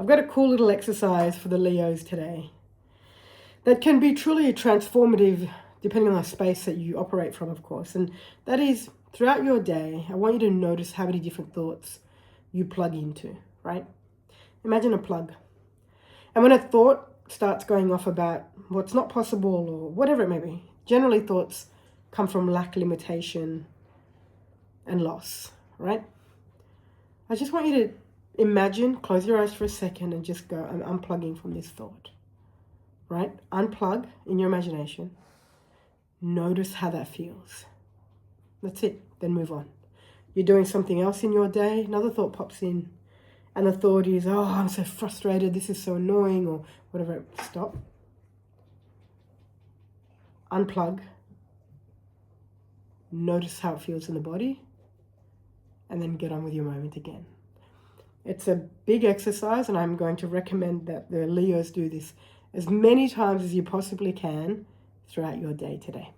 I've got a cool little exercise for the Leos today that can be truly transformative depending on the space that you operate from, of course. And that is, throughout your day, I want you to notice how many different thoughts you plug into, right? Imagine a plug. And when a thought starts going off about what's not possible or whatever it may be, generally thoughts come from lack, limitation, and loss, right? I just want you to imagine, close your eyes for a second and just go, I'm unplugging from this thought, right? Unplug in your imagination. Notice how that feels. That's it. Then move on. You're doing something else in your day, another thought pops in, and the thought is, oh, I'm so frustrated, this is so annoying, or whatever. Stop. Unplug. Notice how it feels in the body, and then get on with your moment again. It's a big exercise, and I'm going to recommend that the Leos do this as many times as you possibly can throughout your day today.